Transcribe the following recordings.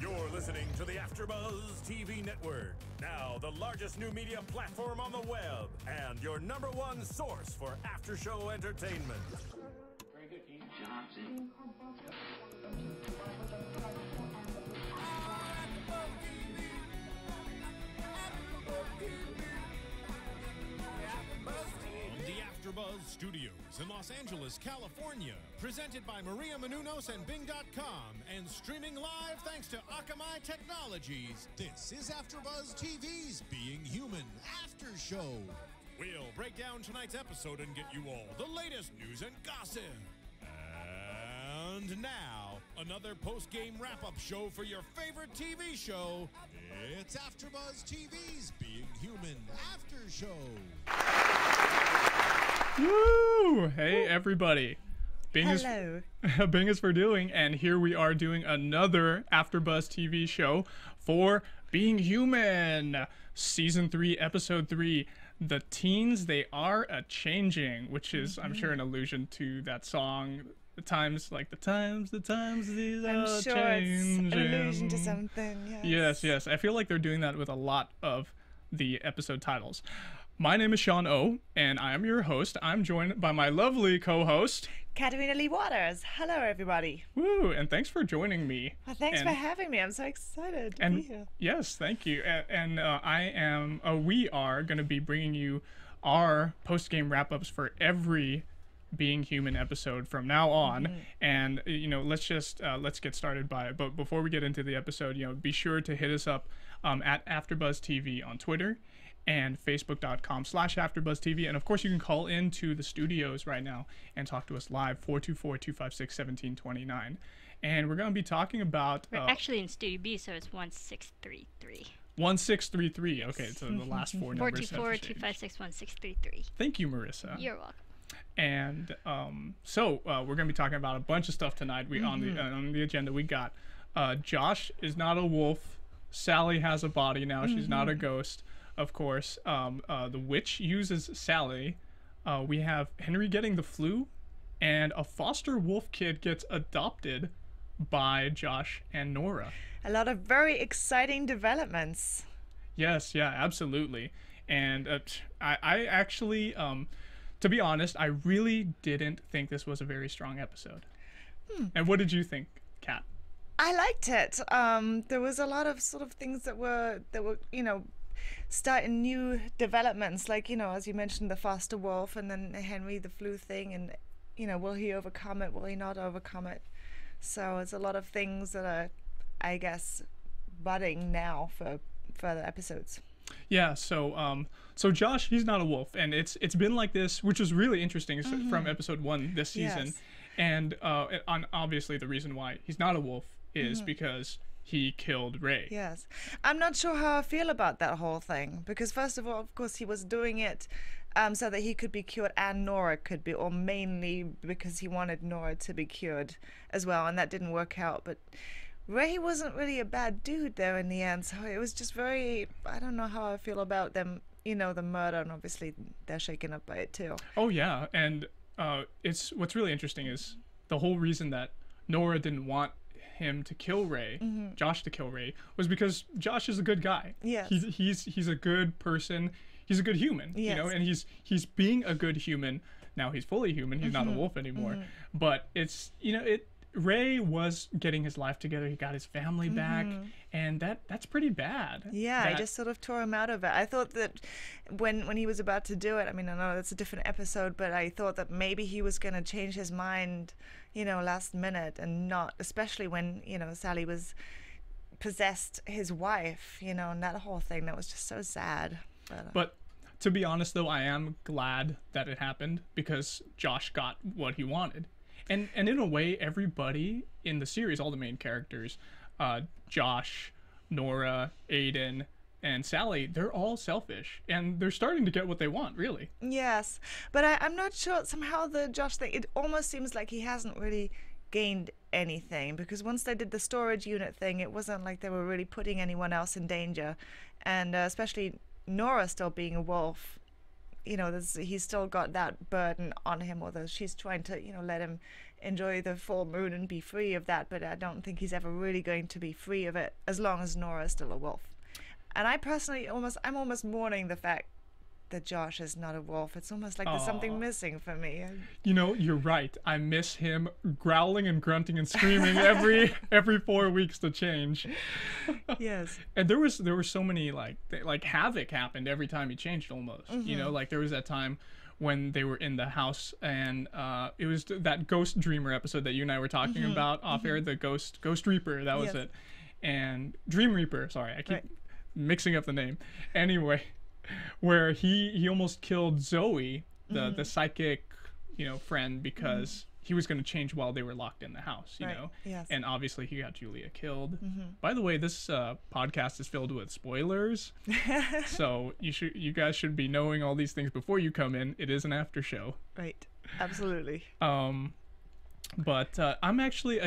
You're listening to the AFTERBUZZ TV network, now the largest new media platform on the web, and your #1 source for after-show entertainment. Very good, Keith Johnson. The AFTERBUZZ Studios in Los Angeles, California, presented by Maria Menounos and Bing.com, and streaming live thanks to Akamai Technologies. This is AFTERBUZZ TV's Being Human After Show. We'll break down tonight's episode and get you all the latest news and gossip. And now, another post-game wrap-up show for your favorite TV show. It's AFTERBUZZ TV's Being Human After Show. Woo! Hey everybody. Hello. Bing is for doing, and here we are doing another AFTERBUZZ TV show for Being Human. Season 3, Episode 3. The teens, they are a-changing, which is, I'm sure, an allusion to that song, these I'm are sure changing. it's an allusion to something, yes. Yes. I feel like they're doing that with a lot of the episode titles. My name is Sean O, and I am your host. I'm joined by my lovely co-host, Katarina Lee Waters. Hello, everybody. Woo, and thanks for joining me. Well, thanks for having me. I'm so excited to be here. Yes, thank you. We are going to be bringing you our post-game wrap-ups for every Being Human episode from now on. And let's get started but before we get into the episode, be sure to hit us up at AFTERBUZZ TV on Twitter and facebook.com/AFTERBUZZTV. And of course, you can call into the studios right now and talk to us live, 424-256-1729. And we're going to be talking about... We're actually in Studio B, so it's 1633. 1633. Okay, so the last four numbers. 424-256-1633. Thank you, Marissa. You're welcome. And so we're going to be talking about a bunch of stuff tonight. On the agenda, we got Josh is not a wolf. Sally has a body now. She's not a ghost. Of course, the witch uses Sally. We have Henry getting the flu, and a foster wolf kid gets adopted by Josh and Nora. A lot of very exciting developments. Yes, yeah, absolutely. And I actually, to be honest, I really didn't think this was a very strong episode. And what did you think, Kat? I liked it. There was a lot of sort of things that were starting new developments, like, as you mentioned, the foster wolf, and then Henry, the flu thing, and, will he overcome it? Will he not overcome it? So it's a lot of things that are, I guess, budding now for further episodes. Yeah, so Josh, he's not a wolf, and it's been like this, which was really interesting from episode 1 this season. Yes. And obviously the reason why he's not a wolf is because he killed Ray. Yes. I'm not sure how I feel about that whole thing, because first of all, of course, he was doing it so that he could be cured and Nora could be, or mainly because he wanted Nora to be cured as well, and that didn't work out. But Ray wasn't really a bad dude there in the end, so it was just very, I don't know how I feel about them, the murder, and obviously they're shaken up by it too. Oh yeah, and what's really interesting is the whole reason that Nora didn't want him to kill Ray, Josh to kill Ray, was because Josh is a good guy. Yes. He's a good person. He's a good human, yes. And he's being a good human. Now he's fully human. He's not a wolf anymore. But it's, Ray was getting his life together. He got his family back, and that's pretty bad. Yeah, I just sort of tore him out of it. I thought that when he was about to do it, I mean, I know that's a different episode, but I thought that maybe he was going to change his mind, last minute, and not, especially when, Sally was possessed his wife, and that whole thing, that was just so sad. But to be honest, though, I am glad that it happened, because Josh got what he wanted. And in a way, everybody in the series, all the main characters, Josh, Nora, Aidan, and Sally, they're all selfish. And they're starting to get what they want, really. Yes. But I'm not sure, somehow the Josh thing, it almost seems like he hasn't really gained anything. Because once they did the storage unit thing, it wasn't like they were really putting anyone else in danger. And especially Nora still being a wolf, he's still got that burden on him, although she's trying to, let him enjoy the full moon and be free of that, but I don't think he's ever really going to be free of it as long as Nora is still a wolf. And I personally I'm almost mourning the fact that Josh is not a wolf. It's almost like there's something missing for me. You know, you're right. I miss him growling and grunting and screaming every 4 weeks to change. Yes. And there were so many like havoc happened every time he changed almost. You know, like there was that time when they were in the house and it was that Ghost Dreamer episode that you and I were talking about off air, the Ghost Reaper, that was it. And Dream Reaper, sorry, I keep mixing up the name. Anyway, where he almost killed Zoe, the psychic, you know, friend, because he was going to change while they were locked in the house, you know. Yes. And obviously he got Julia killed. By the way, this podcast is filled with spoilers, so you guys should be knowing all these things before you come in. It is an after show. Right. Absolutely. But I'm actually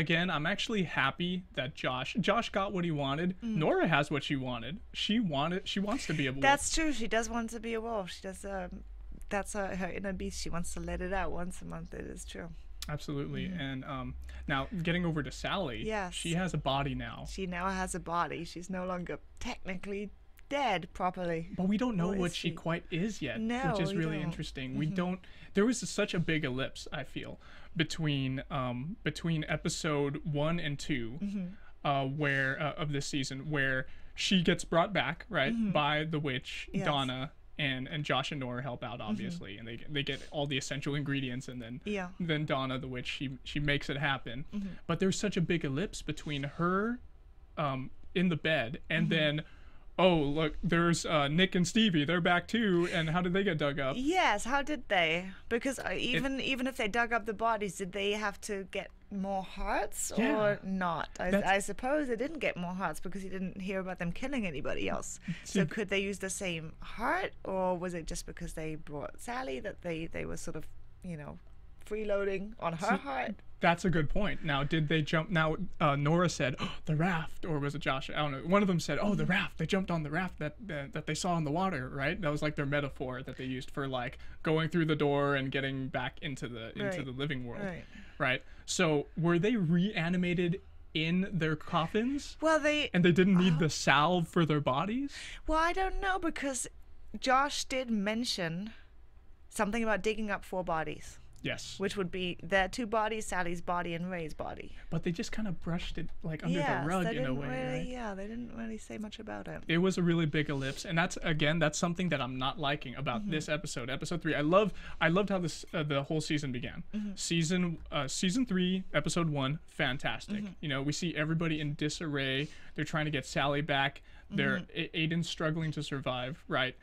happy that Josh got what he wanted. Nora has what she wanted. She wants to be a wolf. That's true. She does want to be a wolf. She does. That's her inner beast. She wants to let it out once a month. It is true. Absolutely. And now getting over to Sally. Yes. She has a body now. She now has a body. She's no longer technically dead properly. But we don't know what she quite is yet, No, which is we really don't. interesting. We don't. There was such a big ellipse, I feel, between episode 1 and 2, where of this season, where she gets brought back by the witch Donna, and Josh and Nora help out obviously, and they get all the essential ingredients, and then Donna the witch she makes it happen. But there's such a big ellipse between her in the bed and then, oh look, there's Nick and Stevie, they're back too, and how did they get dug up? Yes, how did they? Because even if they dug up the bodies, did they have to get more hearts or not? I suppose they didn't get more hearts because he didn't hear about them killing anybody else. So could they use the same heart, or was it just because they brought Sally that they were sort of, you know, freeloading on her heart? That's a good point. Now, did they jump? Now, Nora said, oh, the raft, or was it Josh? I don't know. One of them said, oh, the raft. They jumped on the raft that they saw in the water, right? That was like their metaphor that they used for like going through the door and getting back into the living world, right? So were they reanimated in their coffins? Well, they didn't need the salve for their bodies? Well, I don't know, because Josh did mention something about digging up 4 bodies. Yes. Which would be their 2 bodies, Sally's body and Ray's body. But they just kind of brushed it like under the rug in a way, right? Yeah, they didn't really say much about it. It was a really big ellipse, and that's something that I'm not liking about this episode, episode 3. I loved how this the whole season began. Season 3, episode 1, fantastic. You know, we see everybody in disarray. They're trying to get Sally back. They're Aiden's struggling to survive, right?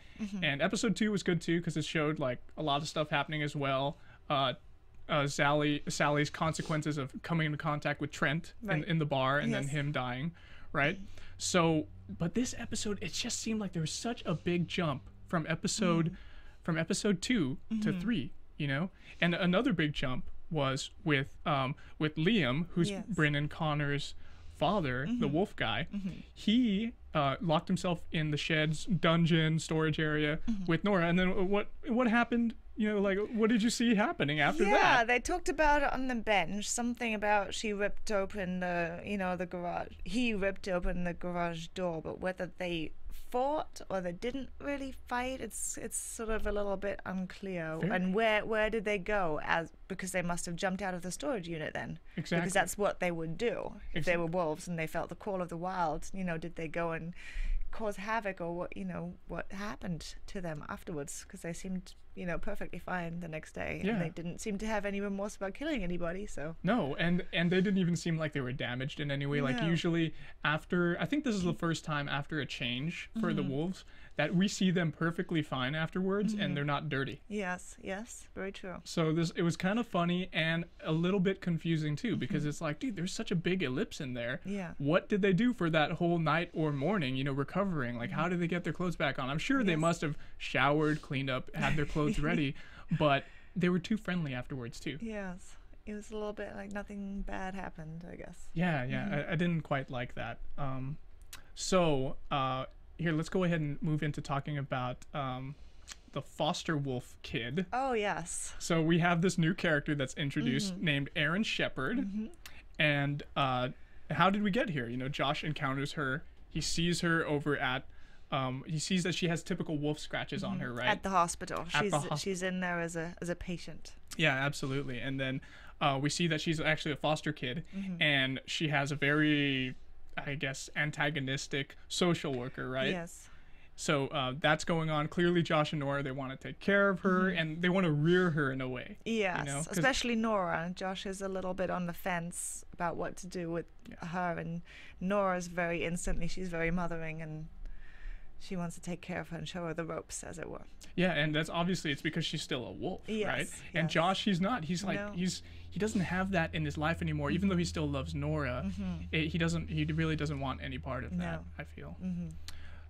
And episode 2 was good too, because it showed like a lot of stuff happening as well. Sally's consequences of coming into contact with Trent in the bar, and then him dying, right? So, but this episode, it just seemed like there was such a big jump from episode 2 to 3, you know. And another big jump was with Liam, who's Bryn and Connor's father, the wolf guy. He locked himself in the shed's dungeon storage area with Nora, and then what happened? You know, like, what did you see happening after that? Yeah, they talked about it on the bench. Something about she ripped open the garage. He ripped open the garage door, but whether they fought or they didn't really fight, it's sort of a little bit unclear. And where did they go? Because they must have jumped out of the storage unit then. Exactly. Because that's what they would do if they were wolves and they felt the call of the wild. You know, did they go and cause havoc, or what happened to them afterwards? Because they seemed, you know, perfectly fine the next day, and they didn't seem to have any remorse about killing anybody. So no, and they didn't even seem like they were damaged in any way. Like usually after, I think this is the first time after a change for the wolves that we see them perfectly fine afterwards, and they're not dirty. Yes, very true. So it was kind of funny and a little bit confusing too, because it's like, dude, there's such a big ellipse in there. Yeah. What did they do for that whole night or morning, you know, recovering? Like, how did they get their clothes back on? I'm sure they must have showered, cleaned up, had their clothes ready, but they were too friendly afterwards too. Yes. It was a little bit like nothing bad happened, I guess. Yeah. I didn't quite like that. Here, let's go ahead and move into talking about the foster wolf kid. Oh, yes. So we have this new character that's introduced named Aaron Shepard. And how did we get here? You know, Josh encounters her. He sees her over at he sees that she has typical wolf scratches on her, right? At the hospital. At She's in there as a patient. Yeah, absolutely. And then we see that she's actually a foster kid, and she has a very, I guess, antagonistic social worker, right? Yes. So that's going on. Clearly, Josh and Nora, they want to take care of her, and they want to rear her in a way. Yes, you know? especially Nora. Josh is a little bit on the fence about what to do with her, and Nora's she's very mothering, and she wants to take care of her and show her the ropes, as it were. Yeah, and that's obviously it's because she's still a wolf, right? And Yes. Josh, he's not. He's like he doesn't have that in his life anymore. Even though he still loves Nora, he really doesn't want any part of that. I feel.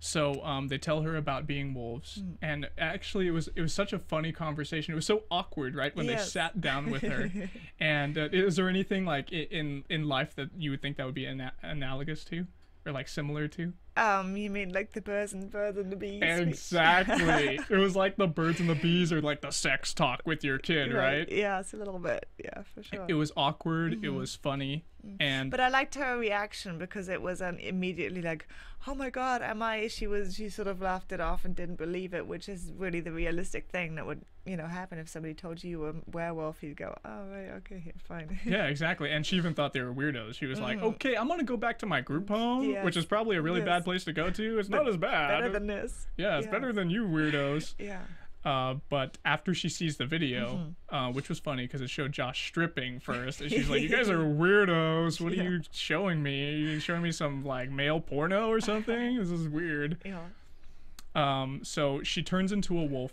So they tell her about being wolves, and actually it was such a funny conversation. It was so awkward, right, when they sat down with her. And is there anything like in life that you would think that would be analogous to, or like similar to? You mean like the birds and the bees? Exactly. It was like the birds and the bees, or like the sex talk with your kid, right? Yeah, it's a little bit. Yeah, for sure. It was awkward. It was funny, But I liked her reaction because it was immediately like, "Oh my God, am I?" She sort of laughed it off and didn't believe it, which is really the realistic thing that would happen if somebody told you were a werewolf. You'd go, "Oh right, okay, here, fine." Yeah, exactly. And she even thought they were weirdos. She was like, "Okay, I'm gonna go back to my group home, which is probably a really bad place to go to. It's not as bad. Better than this. Yeah, it's better than you weirdos." Yeah. But after she sees the video, which was funny because it showed Josh stripping first, and she's like, "You guys are weirdos. What are you showing me? Are you showing me some like male porno or something? This is weird." Yeah. So she turns into a wolf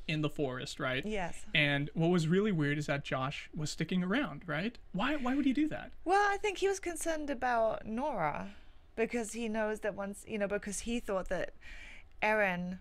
in the forest, right? Yes. And what was really weird is that Josh was sticking around, right? Why would he do that? Well, I think he was concerned about Nora because he knows that because he thought that Aaron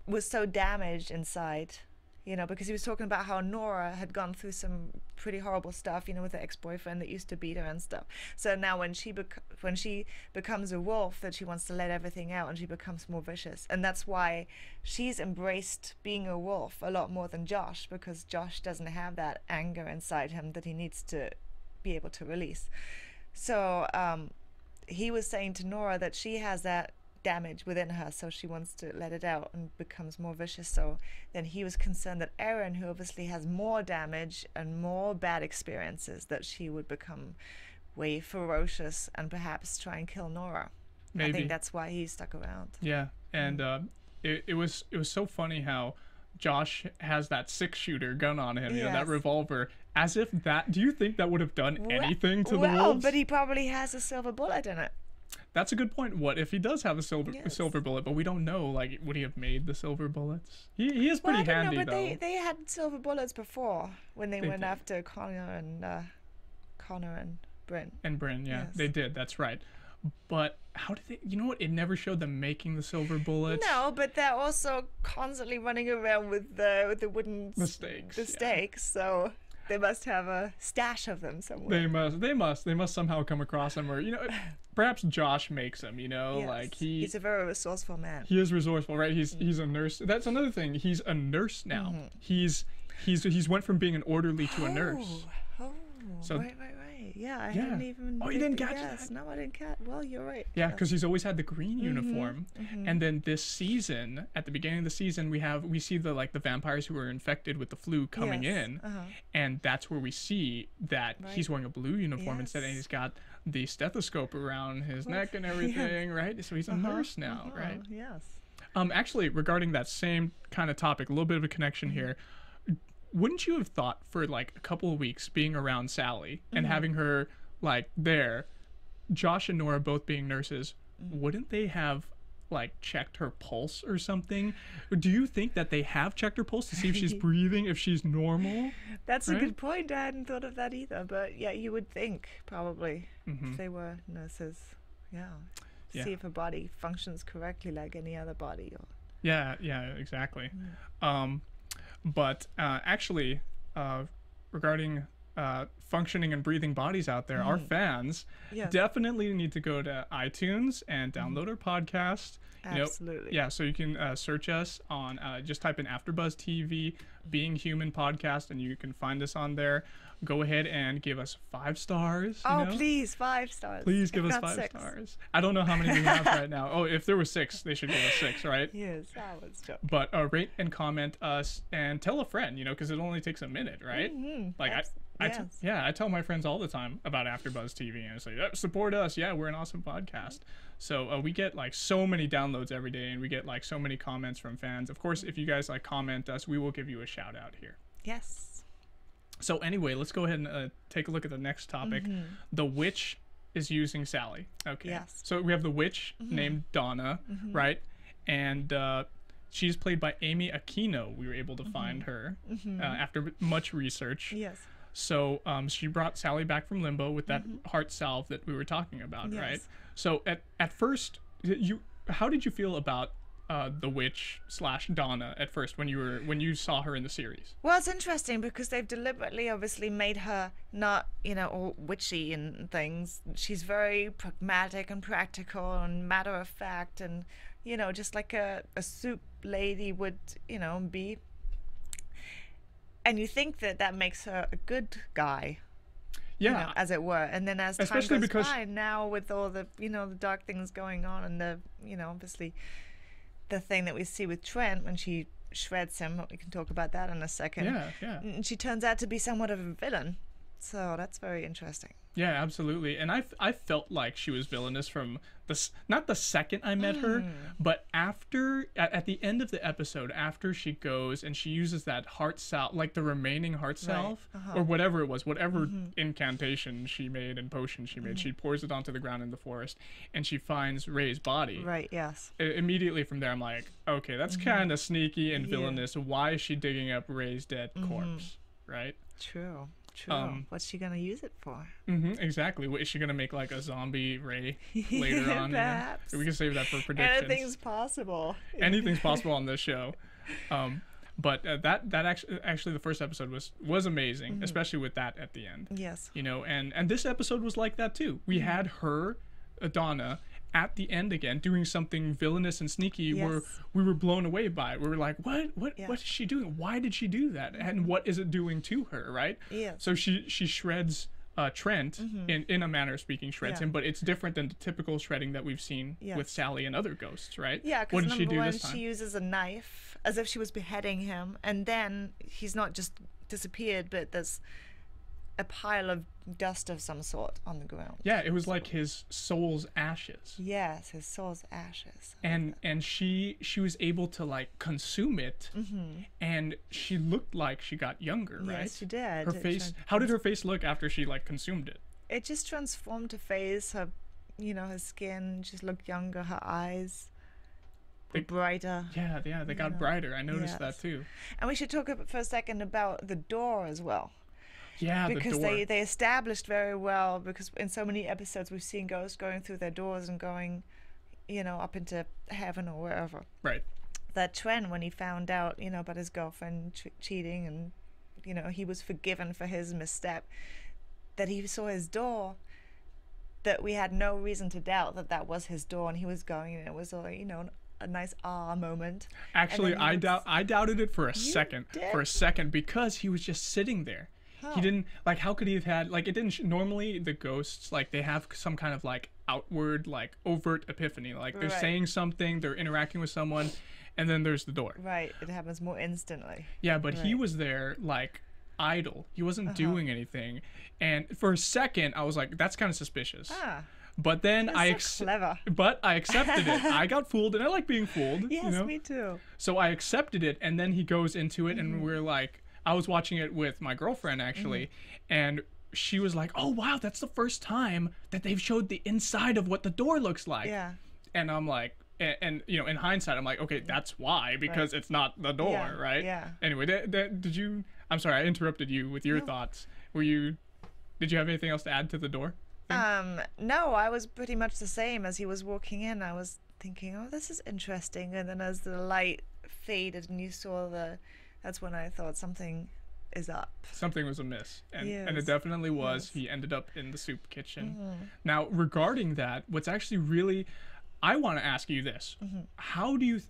was so damaged inside, because he was talking about how Nora had gone through some pretty horrible stuff, with her ex-boyfriend that used to beat her and stuff. So now when she becomes a wolf, that she wants to let everything out and she becomes more vicious. And that's why she's embraced being a wolf a lot more than Josh, because Josh doesn't have that anger inside him that he needs to be able to release. So he was saying to Nora that she has that damage within her, so she wants to let it out and becomes more vicious. So then he was concerned that Aaron, who obviously has more damage and more bad experiences, that she would become way ferocious and perhaps try and kill Nora. Maybe. I think that's why he stuck around. Yeah, and it was so funny how Josh has that 6-shooter gun on him, that revolver, as if that. Do you think that would have done anything to the wolves? But he probably has a silver bullet in it. That's a good point. What if he does have a silver bullet, but we don't know? Like, would he have made the silver bullets? He is pretty handy, but though. they had silver bullets before when they went did. after Connor and Bryn. And Bryn, yeah, Yes. they did. That's right. But how did they? You know what? It never showed them making the silver bullets. No, but they're also constantly running around with the wooden stakes. The stakes, so they must have a stash of them somewhere. They must somehow come across them, or perhaps Josh makes them. Yes. Like he's a very resourceful man. He is resourceful, right? He's a nurse. That's another thing. He's a nurse now. He's went from being an orderly to a nurse. Oh, So- right. Yeah, I hadn't even. Oh, you didn't catch that? that? No, I didn't catch. Well, you're right. Yeah, because he's always had the green uniform, and then this season, at the beginning of the season, we see the vampires who are infected with the flu coming in, and that's where we see that he's wearing a blue uniform instead, and he's got the stethoscope around his neck and everything, right? So he's a nurse now, right? Yes. Actually, regarding that same kind of topic, a little bit of a connection here. Wouldn't you have thought for like a couple of weeks being around Sally and having her like there, Josh and Nora both being nurses, wouldn't they have like checked her pulse or something? Do you think that they have checked her pulse to see if she's breathing, if she's normal? That's a good point. I hadn't thought of that either. But yeah, you would think probably if they were nurses. Yeah. See if her body functions correctly like any other body. Or... Yeah, exactly. But actually, regarding functioning and breathing bodies out there, our fans, Yes. definitely need to go to iTunes and download our podcast. You know, Absolutely. yeah, so you can search us on, just type in AFTERBUZZ TV Being Human podcast, and you can find us on there. Go ahead and give us 5 stars. You Oh, know? please, 5 stars. Please give If us not 5 6. stars. I don't know how many we have right now. Oh, if there were 6, they should give us 6, right? Yes, that was joke. But rate and comment us and tell a friend, you know, because it only takes a minute, right? Like yes. I tell my friends all the time about AFTERBUZZ TV, and it's like, support us. Yeah, we're an awesome podcast. So we get like so many downloads every day, and we get like so many comments from fans. Of course, if you guys like comment us, we will give you a shout out here. Yes. So anyway, let's go ahead and take a look at the next topic. The witch is using Sally. Okay. Yes. So we have the witch named Donna, right? And she's played by Amy Aquino. We were able to find her after much research. Yes. So she brought Sally back from limbo with that heart salve that we were talking about, Yes. right? So at first, how did you feel about the witch / Donna at first when you saw her in the series? Well, it's interesting because they've deliberately, obviously, made her not, you know, all witchy and things. She's very pragmatic and practical and matter of fact, and you know, just like a soup lady would, you know, be. And you think that makes her a good guy. Yeah, You know, as it were. And then as time Especially goes because- by, now with all the, you know, the dark things going on, and the, you know, obviously the thing that we see with Trent when she shreds him, we can talk about that in a second. yeah. And she turns out to be somewhat of a villain. So that's very interesting. Yeah, absolutely. And I felt like she was villainous from not the second I met her, but after at the end of the episode, after she goes and she uses that heart salve, like the remaining heart salve or whatever it was, whatever incantation she made and potion she made, she pours it onto the ground in the forest, and she finds Ray's body. Right, yes. Immediately from there, I'm like, okay, that's kind of sneaky and villainous. Why is she digging up Ray's dead corpse, right? True. What's she going to use it for? Exactly. Is she gonna make like a zombie Ray later on? You know? Perhaps. We can save that for predictions. Anything's possible. Anything's possible on this show. But that actually the first episode was amazing, especially with that at the end. Yes. You know, and this episode was like that too. We had her, Donna, at the end again doing something villainous and sneaky where Yes. we were blown away by it. We were like, what Yeah. is she doing? Why did she do that? And what is it doing to her, right? Yes. So she shreds Trent, in a manner of speaking, shreds Yeah. him, but it's different than the typical shredding that we've seen Yes. with Sally and other ghosts, right? Yeah, What because did she number do one, this time? she uses a knife as if she was beheading him, and then he's not just disappeared, but there's a pile of dust of some sort on the ground. Yeah, it was like his soul's ashes. Yes, his soul's ashes. And she was able to like consume it, and she looked like she got younger, right? Yes, she did. Her face. How did her face look after she like consumed it? It just transformed her face, her, you know, her skin just looked younger, her eyes were They- brighter. Yeah, they got know, brighter. I noticed yes. that too. And we should talk for a second about the door as well. Yeah, Because the door. they established very well, because in so many episodes we've seen ghosts going through their doors and going, you know, up into heaven or wherever. Right. That Trent, when he found out, you know, about his girlfriend cheating, and, you know, he was forgiven for his misstep, that he saw his door, that we had no reason to doubt that was his door, and he was going, and it was a, you know, a nice moment. Actually, then he I doubted it for a second. did? For a second, because he was just sitting there. He didn't, like, how could he have had, like, it didn't, normally the ghosts, like, they have some kind of, like, outward, like, overt epiphany. Like, they're Right. saying something, they're interacting with someone, and then there's the door. Right, it happens more instantly. Yeah, but he Right. was there, like, idle. He wasn't doing anything. And for a second, I was like, that's kind of suspicious. Ah, But then you're so clever. But I accepted it. I got fooled, and I like being fooled. Yes, you know? me too. So I accepted it, and then he goes into it, and we're like, I was watching it with my girlfriend actually, and she was like, "Oh wow, that's the first time that they've showed the inside of what the door looks like." Yeah. And I'm like, and you know, in hindsight, I'm like, okay, that's why, because it's not the door, Yeah, right? yeah. Anyway, did you? I'm sorry, I interrupted you with your thoughts. Did you have anything else to add to the door? No, I was pretty much the same. As he was walking in, I was thinking, oh, this is interesting. And then as the light faded and you saw that's when I thought something is up. Something was amiss, and it Yes. definitely was. Yes. He ended up in the soup kitchen. Now, regarding that, what's actually really, I want to ask you this: how do you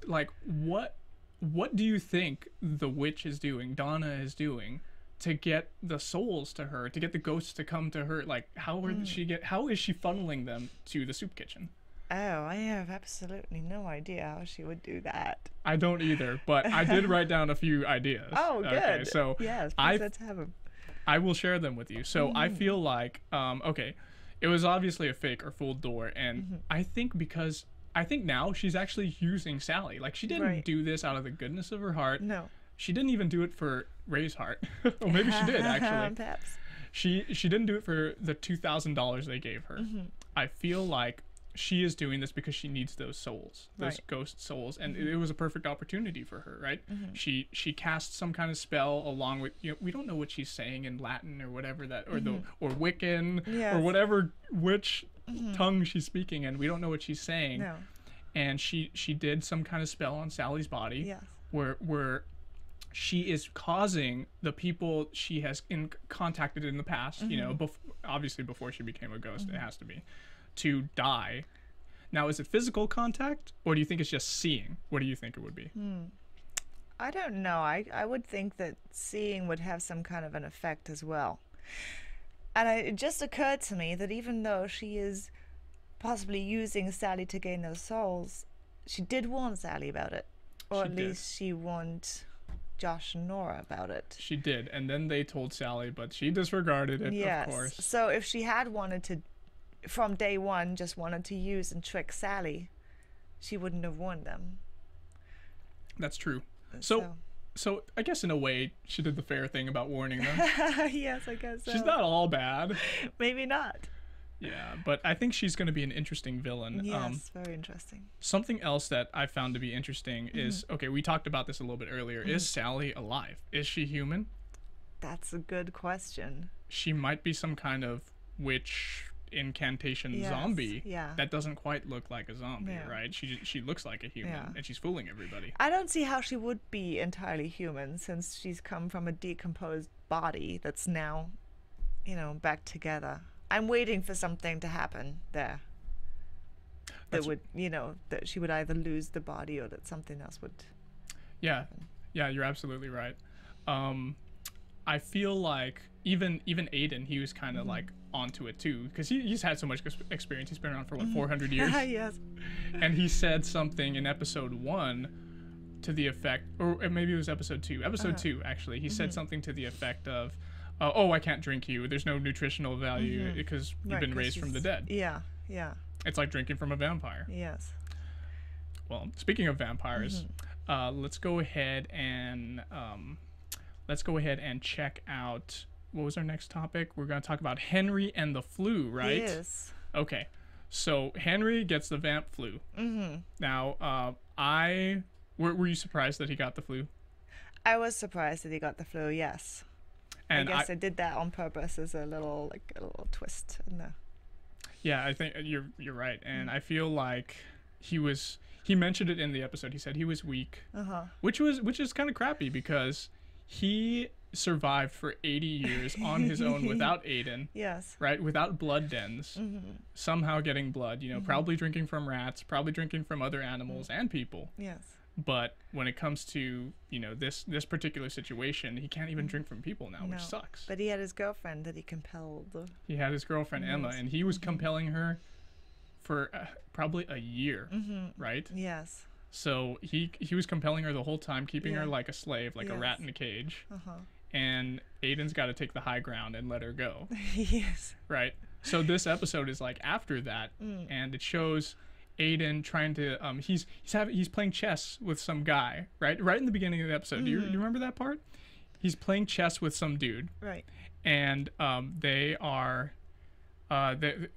what do you think the witch is doing, Donna is doing, to get the souls to her, to get the ghosts to come to her? Like, how is she funneling them to the soup kitchen? Oh, I have absolutely no idea how she would do that. I don't either, but I did write down a few ideas. Oh, good. Okay, so Yes, please, let's have them. I will share them with you. So I feel like, okay, it was obviously a fake or full door, and I think now she's actually using Sally. Like, she didn't do this out of the goodness of her heart. No. She didn't even do it for Ray's heart. Or maybe she did, actually. Perhaps. She didn't do it for the $2,000 they gave her. I feel like she is doing this because she needs those souls, those ghost souls, and it was a perfect opportunity for her, right? She cast some kind of spell along with, we don't know what she's saying in Latin or whatever that, or Wiccan or whatever witch tongue she's speaking in. We don't know what she's saying. No. And she did some kind of spell on Sally's body, Yes. where she is causing the people she has contacted in the past, obviously before she became a ghost, it has to be, to die. Now, is it physical contact, or do you think it's just seeing? What do you think it would be? I don't know. I would think that seeing would have some kind of an effect as well. And it just occurred to me that even though she is possibly using Sally to gain those souls, she did warn Sally about it. Or She at did. least she warned Josh and Nora about it. She did, and then they told Sally, but she disregarded it, Yes. of course. So if she had wanted to, from day one, just wanted to use and trick Sally, she wouldn't have warned them. That's true. So I guess in a way, she did the fair thing about warning them. Yes, I guess so. She's not all bad. Maybe not. Yeah, but I think she's going to be an interesting villain. Yes, very interesting. Something else that I found to be interesting is, okay, we talked about this a little bit earlier. Is Sally alive? Is she human? That's a good question. She might be some kind of witch incantation Yes, zombie yeah. that doesn't quite look like a zombie, Yeah. right? She looks like a human, Yeah. and she's fooling everybody. I don't see how she would be entirely human since she's come from a decomposed body that's now, back together. I'm waiting for something to happen there. That would, that she would either lose the body or that something else would. Yeah, you're absolutely right. I feel like even Aidan, he was kind of like onto it too, because he's had so much experience. He's been around for 400 years. Yes. And he said something in episode 1 to the effect, or maybe it was episode 2. Episode 2, actually. He said something to the effect of, oh, I can't drink you. There's no nutritional value because you've been 'cause raised from the dead. Yeah. It's like drinking from a vampire. Yes. Well, speaking of vampires, let's go ahead and check out, what was our next topic? We're going to talk about Henry and the flu, right? Yes. Okay. So Henry gets the vamp flu. Now, were you surprised that he got the flu? I was surprised that he got the flu. Yes. And I guess I did that on purpose as a little twist in the. Yeah, I think you're right, and I feel like he mentioned it in the episode. He said he was weak, which is kind of crappy because he survived for 80 years on his own without Aidan. Yes. Right, without blood dens, somehow getting blood. Probably drinking from rats, probably drinking from other animals and people. Yes. But when it comes to this particular situation, he can't even drink from people now, which sucks. But he had his girlfriend that he compelled. He had his girlfriend Emma, and he was compelling her for probably a year, right? Yes. So he was compelling her the whole time, keeping her like a slave, like a rat in a cage. And Aidan's got to take the high ground and let her go. Yes. Right. So this episode is like after that, and it shows Aidan trying to he's playing chess with some guy, right in the beginning of the episode. Do you remember that part? He's playing chess with some dude, right? And they are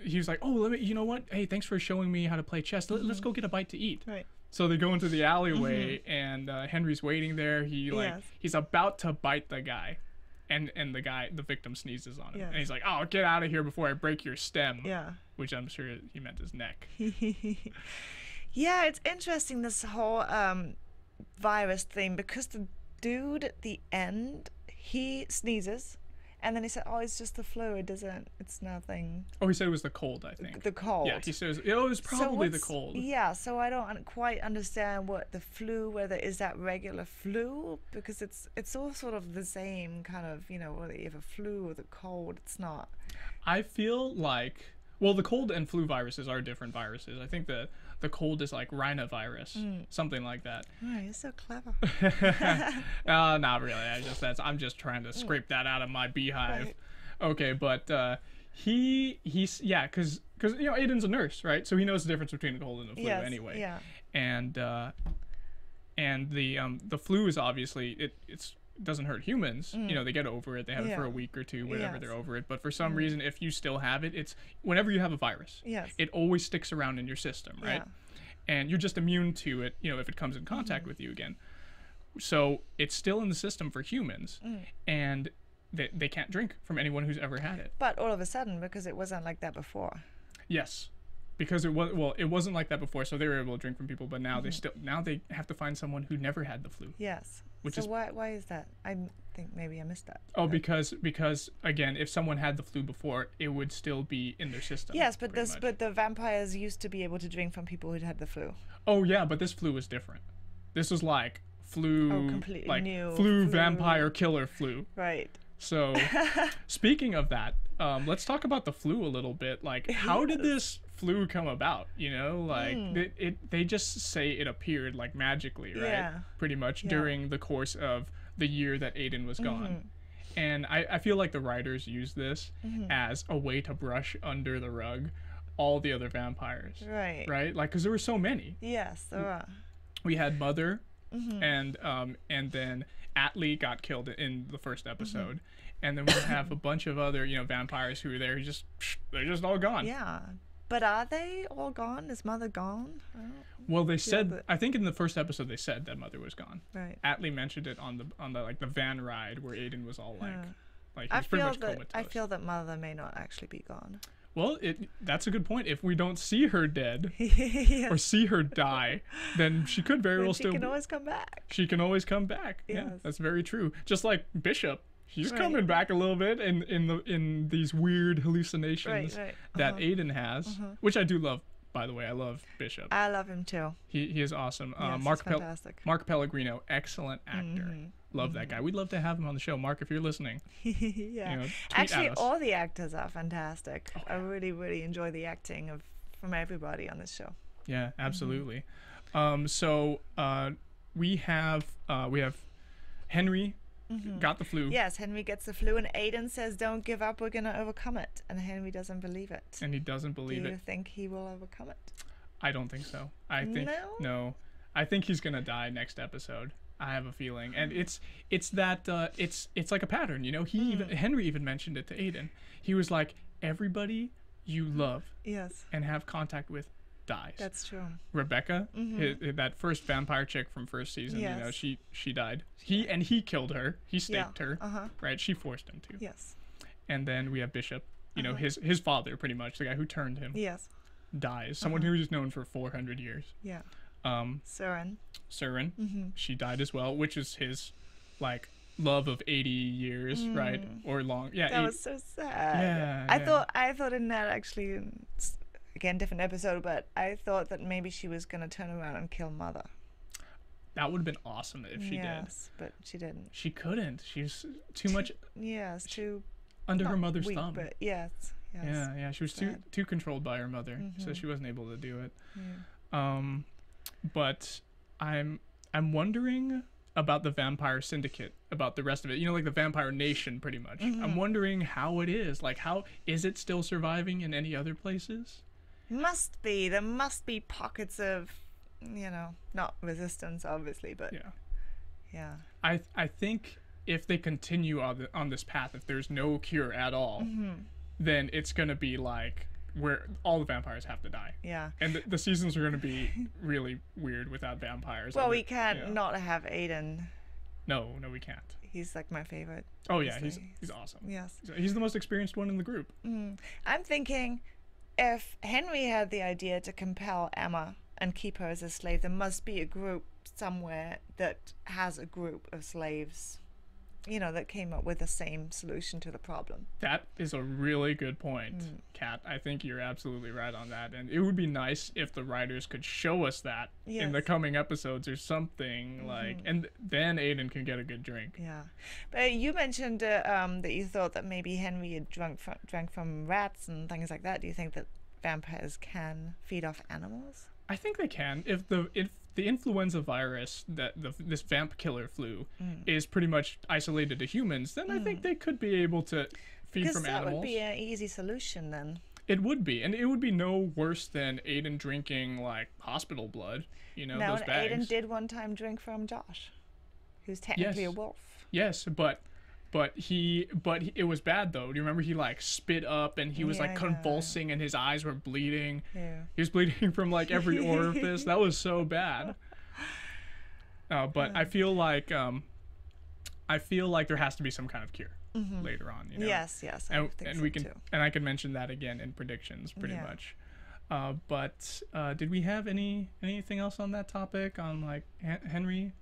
he was like, oh, let me, you know what, hey, thanks for showing me how to play chess. Let's go get a bite to eat. Right. So they go into the alleyway, and Henry's waiting there. He's about to bite the guy, and the victim sneezes on him, and he's like, oh, get out of here before I break your stem. Yeah. Which I'm sure he meant his neck. Yeah, it's interesting, this whole virus thing, because the dude at the end, he sneezes, and then he said, "Oh, it's just the flu. It's nothing." Oh, he said it was the cold, I think. The cold. Yeah, he says it was probably the cold. Yeah, so I don't quite understand what the flu, whether is that regular flu, because it's all sort of the same kind of, whether you have a flu or the cold, it's not. I feel like, well, the cold and flu viruses are different viruses. I think the cold is like rhinovirus, something like that. Oh, you're so clever. Not really. I'm just trying to scrape that out of my beehive. Right. Okay, but he's yeah, because Aidan's a nurse, right? So he knows the difference between the cold and the flu anyway. Yeah. And the flu is obviously it doesn't hurt humans. They get over it. They have it for a week or two, whatever. They're over it. But for some reason, if you still have it, it's whenever you have a virus, it always sticks around in your system, right? Yeah. And you're just immune to it, if it comes in contact with you again. So it's still in the system for humans, and they can't drink from anyone who's ever had it. But all of a sudden, because it wasn't like that before. Yes. Because it wasn't like that before, so they were able to drink from people, but now they have to find someone who never had the flu. Yes. Which so is why is that? I think maybe I missed that. Oh, because again, if someone had the flu before, it would still be in their system. Yes, but the vampires used to be able to drink from people who'd had the flu. Oh yeah, but this flu was different. This was like flu, completely like new flu, flu. vampire killer flu. Right. So, speaking of that, let's talk about the flu a little bit. Like, how did this flu come about? They just say it appeared like magically, right? Yeah. Pretty much during the course of the year that Aidan was gone. And I feel like the writers used this as a way to brush under the rug all the other vampires. Right. Right? Like, because there were so many. Yes, there are. We had Mother, and then Atlee got killed in the first episode. And then we have a bunch of other, vampires who are there. They're just all gone. Yeah. But are they all gone? Is Mother gone? Well, they said, I think in the first episode they said that Mother was gone. Right. Atlee mentioned it on the van ride where Aidan was all like he I was pretty feel much that comatose. I feel that Mother may not actually be gone. Well, that's a good point. If we don't see her dead or see her die, then she could very well still. She can always come back. She can always come back. Yes. Yeah, that's very true. Just like Bishop, she's Right. coming back a little bit in these weird hallucinations Right. that Aidan has, which I do love. By the way, I love Bishop. I love him too. He is awesome. Yes, Mark he's fantastic. Mark Pellegrino, excellent actor. Love that guy. We'd love to have him on the show. Mark, if you're listening. Yeah. tweet Actually, at us. all the actors are fantastic. I really, really enjoy the acting from everybody on this show. Yeah, absolutely. So we have Henry got the flu. Yes, Henry gets the flu, and Aidan says, "Don't give up. We're gonna overcome it." And Henry doesn't believe it. And he doesn't believe Do you it. think he will overcome it? I don't think so. I think No? I think he's gonna die next episode. I have a feeling, and it's like a pattern, Henry even mentioned it to Aidan. He was like, everybody you love Yes, and have contact with dies. that's true. Rebecca, that first vampire chick from first season, Yes. she died. He killed her. He staked Yeah, her. Right? She forced him to. Yes, And then we have Bishop. His father, pretty much the guy who turned him, yes, dies. Someone who was known for 400 years. yeah. Surin, Mm-hmm. she died as well, which is his like love of 80 years, right? Or long. Yeah. That was so sad. Yeah, I thought in that actually, again, different episode, but I thought that maybe she was gonna turn around and kill Mother. That would have been awesome if she did. Yes, but she didn't. She couldn't. She's too much Yes, too under her not mother's weak, thumb. But yes. Yeah, she was Sad. too controlled by her mother, so she wasn't able to do it. But I'm wondering about the Vampire Syndicate, about the rest of it. Like the Vampire Nation, pretty much. I'm wondering how it is. Like, how is it still surviving in any other places? Must be. There must be pockets of, not resistance, obviously, but yeah. I think if they continue on this path, if there's no cure at all, then it's gonna be like where all the vampires have to die. Yeah. And the seasons are going to be really weird without vampires. Well, we can't not have Aidan. No, we can't. He's like my favorite. Oh yeah, obviously. he's awesome. Yes. He's the most experienced one in the group. I'm thinking if Henry had the idea to compel Emma and keep her as a slave, there must be a group somewhere that has a group of slaves that came up with the same solution to the problem. That is a really good point, Kat. I think you're absolutely right on that. And it would be nice if the writers could show us that in the coming episodes or something like, and then Aidan can get a good drink. Yeah. But you mentioned that you thought that maybe Henry had drank from rats and things like that. Do you think that vampires can feed off animals? I think they can. If the influenza virus, this vamp killer flu, is pretty much isolated to humans, then I think they could be able to feed from animals. Because that would be an easy solution then. It would be, and it would be no worse than Aidan drinking like hospital blood. Those bags. Aidan did one time drink from Josh, who's technically a wolf. Yes, but it was bad though. Do you remember he like spit up and he was like convulsing and his eyes were bleeding? Yeah. He was bleeding from like every orifice. That was so bad. But I feel like there has to be some kind of cure later on. Yes, I think so too. And I can mention that again in predictions pretty much. But did we have anything else on that topic on like Henry?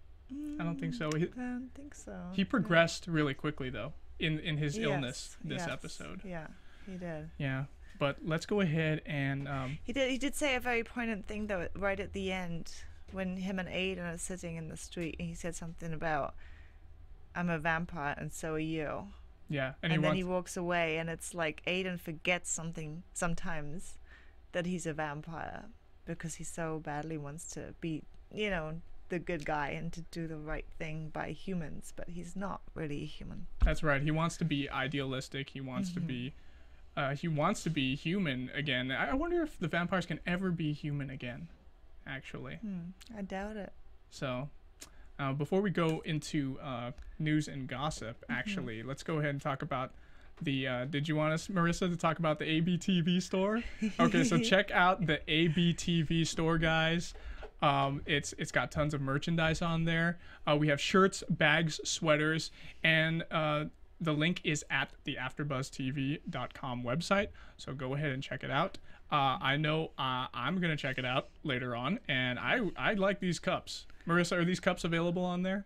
I don't think so. I don't think so. He progressed really quickly though in his illness this episode. Yeah, he did. Yeah, but let's go ahead and he did say a very poignant thing though right at the end when him and Aidan are sitting in the street and he said something about I'm a vampire and so are you. Yeah, and then he walks away and it's like Aidan forgets something sometimes that he's a vampire because he so badly wants to be the good guy and to do the right thing by humans, but he's not really a human. That's right. He wants to be idealistic. He wants to be human again. I wonder if the vampires can ever be human again, actually. I doubt it. So before we go into news and gossip, actually, let's go ahead and talk about the did you want us, Marissa, to talk about the ABTV store? Okay, so check out the ABTV store, guys. It's got tons of merchandise on there. We have shirts, bags, sweaters, and the link is at the AFTERBuzzTV.com website. So go ahead and check it out. I know I'm gonna check it out later on, and I like these cups. Marissa, are these cups available on there?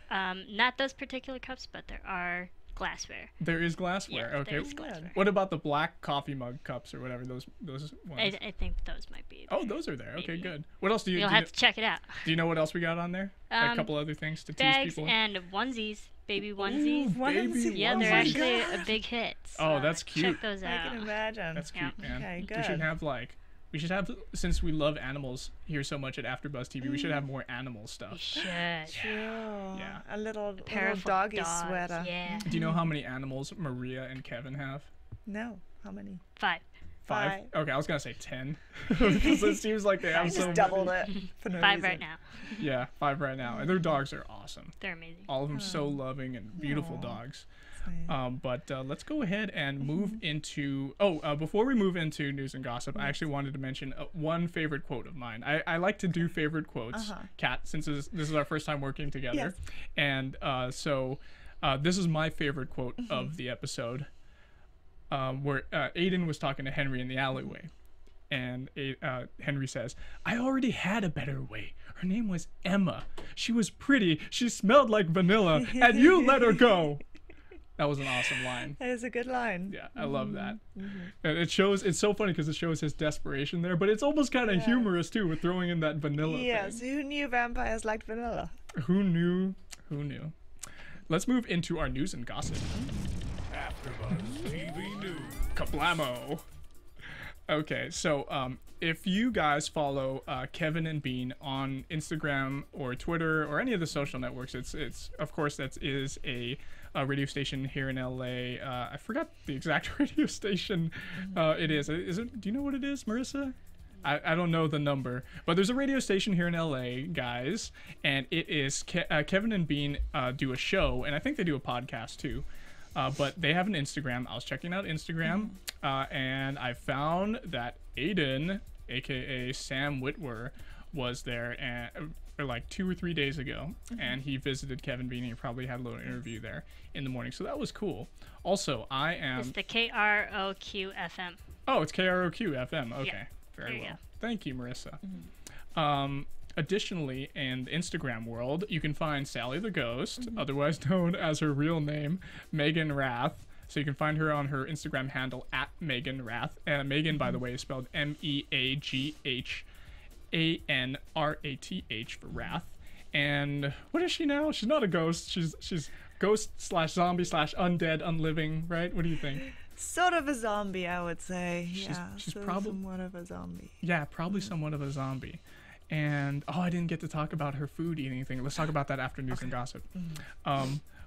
Not those particular cups, but there are glassware. There is glassware. Yeah, okay. there is glassware. What about the black coffee mug cups or whatever those ones? I think those might be. Oh, those are there. Maybe. Okay, good. What else do you? You'll have to check it out. Do you know what else we got on there? A couple other things to tease people. Bags and onesies, baby onesies. Ooh, baby yeah, onesies. they're actually a big hit. So that's cute. Check those out. I can imagine. That's cute, man. Okay, good. We should have since we love animals here so much at AfterBuzz TV, we should have more animal stuff. We should. Yeah. A little Pair doggy dogs, sweater. Yeah. Do you know how many animals Maria and Kevin have? No. How many? 5. 5? Okay, I was gonna say 10 because it seems like they have so just doubled many. it. For no 5 reason. right now. Yeah, 5 right now, and their dogs are awesome. They're amazing. All of them so loving and beautiful dogs. But let's go ahead and move into before we move into news and gossip, I actually wanted to mention one favorite quote of mine. I like to do favorite quotes, Kat, since this is our first time working together. And so this is my favorite quote of the episode, where Aidan was talking to Henry in the alleyway, and Henry says, "I already had a better way. Her name was Emma. She was pretty, she smelled like vanilla, and you let her go." That was an awesome line. That is a good line. Yeah, I love that. And it's so funny because it shows his desperation there, but it's almost kind of humorous too with throwing in that vanilla thing. Yes, who knew vampires liked vanilla? Who knew? Let's move into our news and gossip. AfterBuzz TV News. Kablamo. Okay, so if you guys follow Kevin and Bean on Instagram or Twitter or any of the social networks, it's of course that is a radio station here in LA. I forgot the exact radio station it is. Is it? Do you know what it is, Marissa? I don't know the number, but there's a radio station here in LA, guys, and it is Kevin and Bean do a show, and I think they do a podcast too. But they have an Instagram. I was checking out Instagram, and I found that Aidan, aka Sam Witwer, was there like 2 or 3 days ago, and he visited Kevin Bean. He probably had a little interview there in the morning, so that was cool. Also, It's the KROQ FM. Oh, it's KROQ FM. Okay, yeah. very There you well. go. Thank you, Marissa. Additionally, in the Instagram world, you can find Sally the Ghost, otherwise known as her real name, Megan Rath. So you can find her on her Instagram handle at Megan Rath. Megan, by the way, is spelled MEAGHANRATH for Rath. And what is she now? She's not a ghost. She's ghost/zombie/undead, unliving, right? What do you think? Sort of a zombie, I would say. She's probably somewhat of a zombie. Yeah, probably somewhat of a zombie. And I didn't get to talk about her food eating thing. Let's talk about that after news and gossip.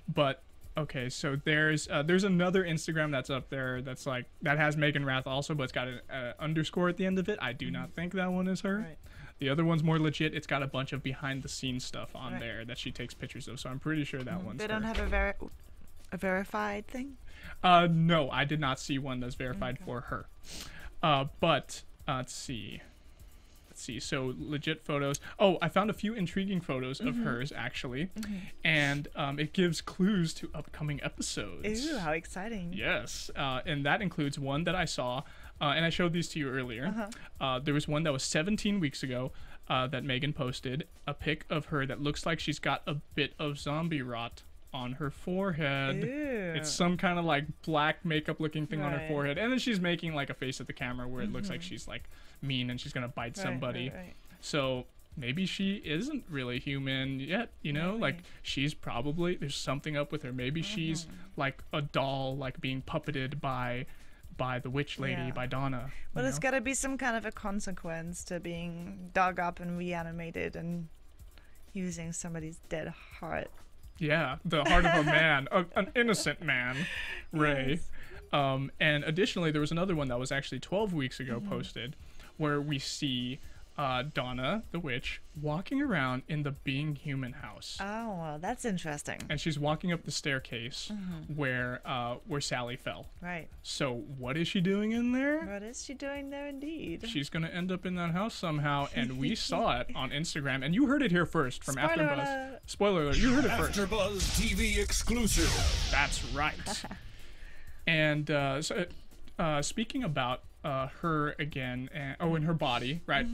But okay, so there's another Instagram that's up there that's like that has Megan Rath also, but it's got an underscore at the end of it. I do not think that one is her. Right. The other one's more legit. It's got a bunch of behind the scenes stuff on there that she takes pictures of. So I'm pretty sure that one's They don't her. have a verified thing? No, I did not see one that's verified for her. But let's see. So legit photos. Oh, I found a few intriguing photos of hers actually, and it gives clues to upcoming episodes. Ooh, how exciting! Yes, and that includes one that I saw, and I showed these to you earlier. There was one that was 17 weeks ago that Megan posted, a pic of her that looks like she's got a bit of zombie rot on her forehead. Ew. It's some kind of like black makeup looking thing on her forehead, and then she's making like a face at the camera where it looks like she's like mean and she's gonna bite somebody. Right. So maybe she isn't really human yet, you know? Like she's probably, there's something up with her. Maybe she's like a doll, like being puppeted by the witch lady, by Donna. Well, there's got to be some kind of a consequence to being dug up and reanimated and using somebody's dead heart. Yeah, the heart of a man, an innocent man, Ray. And additionally, there was another one that was actually 12 weeks ago posted, where we see Donna, the witch, walking around in the Being Human house. Oh, well, that's interesting. And she's walking up the staircase where Sally fell. Right. So what is she doing in there? What is she doing there, indeed? She's going to end up in that house somehow, and we saw it on Instagram. And you heard it here first from Spoiler AfterBuzz. alert. Spoiler alert, you heard it first. AfterBuzz TV exclusive. That's right. And speaking about her again, in her body, right?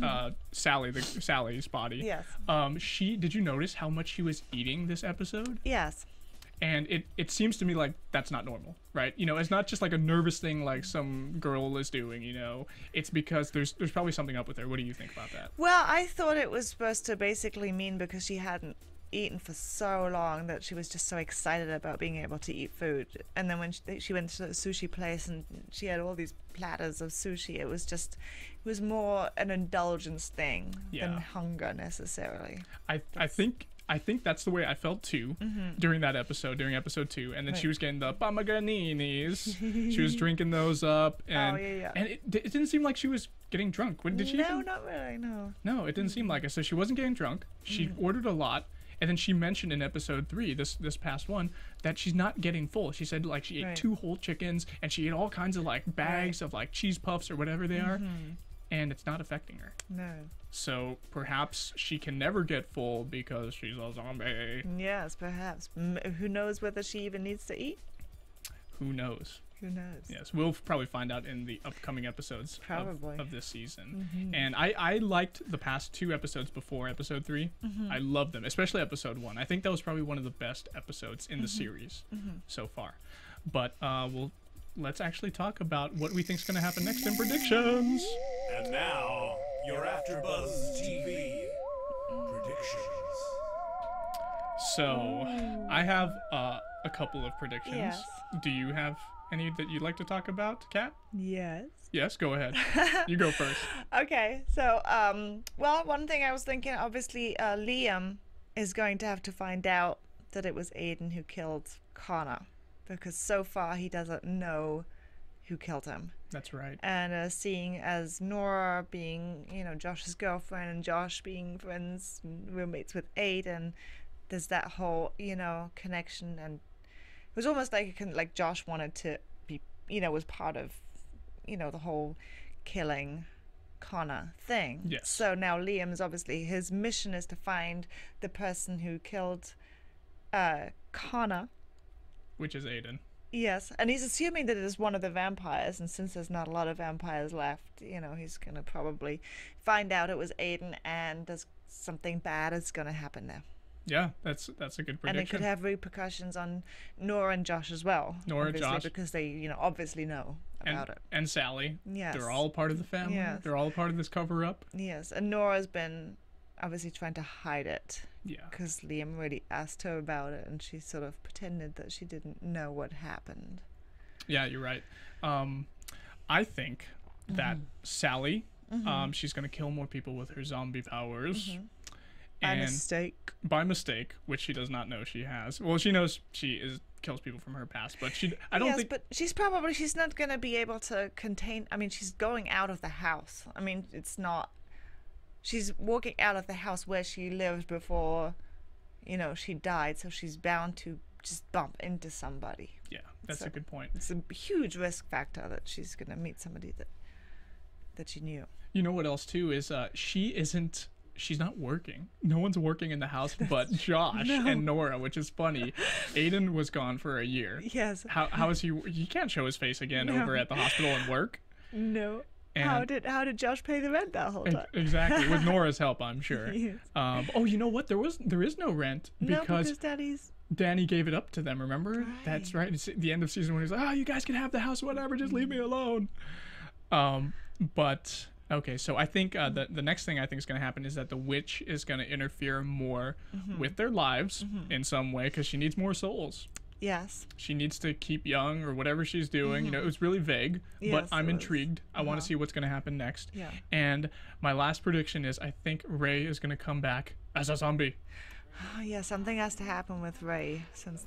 Sally's body. Yes. Did you notice how much she was eating this episode? Yes. And it seems to me like that's not normal, right? You know, it's not just like a nervous thing like some girl is doing, you know. It's because there's probably something up with her. What do you think about that? Well, I thought it was supposed to basically mean because she hadn't eaten for so long that she was just so excited about being able to eat food. And then when she went to the sushi place and she had all these platters of sushi, it was more an indulgence thing than hunger necessarily. I think that's the way I felt too during episode 2, and then she was getting the pomegranates. She was drinking those up, and and it didn't seem like she was getting drunk. Did she? No, not really. No, it didn't seem like it. So she wasn't getting drunk. She ordered a lot. And then she mentioned in episode 3, this past one, that she's not getting full. She said like she ate 2 whole chickens and she ate all kinds of like bags of like cheese puffs or whatever they are, and it's not affecting her. No. So perhaps she can never get full because she's a zombie. Yes, perhaps. Who knows whether she even needs to eat? Who knows? Who knows? Yes, we'll probably find out in the upcoming episodes of this season. And I liked the past 2 episodes before episode 3. I loved them, especially episode 1. I think that was probably one of the best episodes in the series so far. But let's actually talk about what we think is going to happen next in predictions. And now, your AfterBuzz TV predictions. So, I have a couple of predictions. Yes. Do you have any that you'd like to talk about, Kat? Yes. Yes, go ahead. You go first. Okay, so, well, one thing I was thinking, obviously, Liam is going to have to find out that it was Aidan who killed Connor, because so far he doesn't know who killed him. That's right. And seeing as Nora being, Josh's girlfriend and Josh being friends, roommates with Aidan, there's that whole, connection, and it was almost like Josh wanted to be, was part of, the whole killing Connor thing. Yes. So now Liam's obviously, his mission is to find the person who killed Connor. Which is Aidan. Yes, and he's assuming that it is one of the vampires, and since there's not a lot of vampires left, you know, he's gonna probably find out it was Aidan, and there's something bad is gonna happen there. Yeah, that's a good prediction. And it could have repercussions on Nora and Josh as well. Nora and Josh, because they, you know, obviously know about it. And Sally. Yes, they're all part of the family. Yes. They're all part of this cover-up. Yes, and Nora's been obviously trying to hide it. Yeah. Because Liam really asked her about it, and she sort of pretended that she didn't know what happened. Yeah, you're right. I think that Sally, she's gonna kill more people with her zombie powers. By mistake. By mistake, which she does not know she has. Well, she knows she kills people from her past, but I don't think. But she's not gonna be able to contain. I mean, she's going out of the house. I mean, it's not. She's walking out of the house where she lived before, you know, she died. So she's bound to just bump into somebody. Yeah, that's a good point. It's a huge risk factor that she's gonna meet somebody that she knew. You know what else too is she's not working. No one's working in the house but Josh and Nora, which is funny. Aidan was gone for a year. Yes. How is he can't show his face again over at the hospital and work. No. And how did Josh pay the rent that whole time? Exactly, with Nora's help, I'm sure. Yes. Oh, you know what? There is no rent because Danny gave it up to them, remember? Right. That's right. It's the end of season 1. He's like, "Oh, you guys can have the house, whatever, just leave me alone." But okay, so I think the next thing I think is going to happen is that the witch is going to interfere more with their lives in some way because she needs more souls. Yes. She needs to keep young or whatever she's doing. You know, it was really vague, but I'm intrigued. I want to see what's going to happen next. Yeah. And my last prediction is I think Ray is going to come back as a zombie. Oh, yeah, something has to happen with Ray since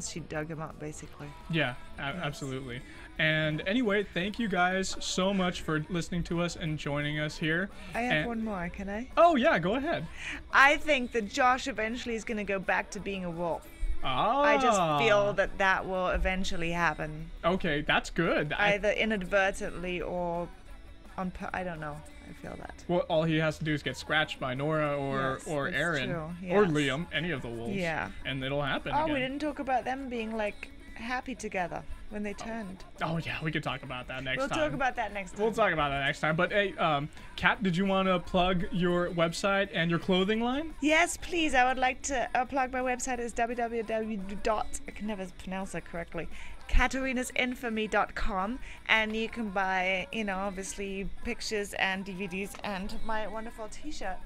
she dug him up, basically. Yeah, absolutely. And anyway, thank you guys so much for listening to us and joining us here. I have one more, can I? Oh, yeah, go ahead. I think that Josh eventually is going to go back to being a wolf. Ah. I just feel that will eventually happen. Okay, that's good. Either inadvertently or I don't know. I feel that. Well, all he has to do is get scratched by Nora or Aaron or Liam, any of the wolves. Yeah. And it'll happen Oh, again. we didn't talk about them being like happy together when they turned. Oh yeah, we can talk about that next time. We'll talk about that next time. We'll talk about that next time. But hey, Kat, did you want to plug your website and your clothing line? Yes, please. I would like to plug my website. Is www. I can never pronounce that correctly. Katarina'sInfamy.com, and you can buy, you know, obviously pictures and DVDs and my wonderful T-shirt.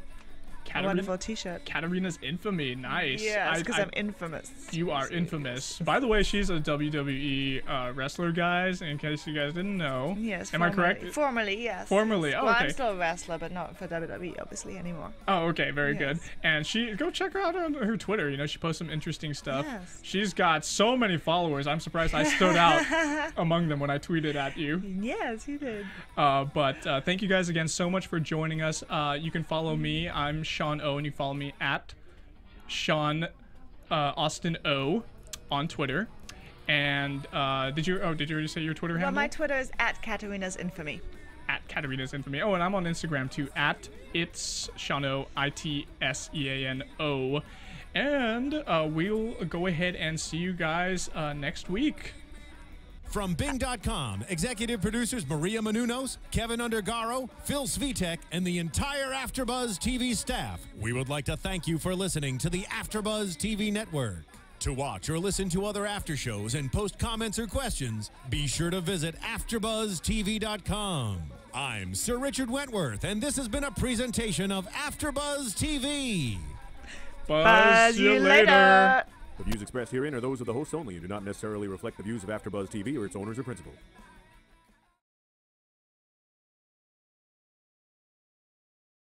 Wonderful T-shirt. Katarina's Infamy, nice. Yes, because I'm infamous. You are infamous. By the way, she's a WWE wrestler, guys. In case you guys didn't know. Yes. Am I correct? Formerly, yes. Formerly, yes. Oh, well, okay. I'm still a wrestler, but not for WWE, obviously, anymore. Oh, okay, very good. Yes. And go check her out on her Twitter. You know, she posts some interesting stuff. Yes. She's got so many followers. I'm surprised I stood out among them when I tweeted at you. Yes, you did. But thank you guys again so much for joining us. You can follow me. I'm Sean O, and you follow me at Sean Austin O on Twitter. And did you already say your Twitter handle? Well, my Twitter is at Katarina's Infamy. At Katarina's Infamy. Oh, and I'm on Instagram too, at It's Shano, ITSEANO. And we'll go ahead and see you guys next week. From Bing.com, executive producers Maria Menounos, Kevin Undergaro, Phil Svitek, and the entire AfterBuzz TV staff, we would like to thank you for listening to the AfterBuzz TV network. To watch or listen to other after shows and post comments or questions, be sure to visit AfterBuzzTV.com. I'm Sir Richard Wentworth, and this has been a presentation of AfterBuzz TV. Buzz you later. The views expressed herein are those of the hosts only and do not necessarily reflect the views of AfterBuzz TV or its owners or principals.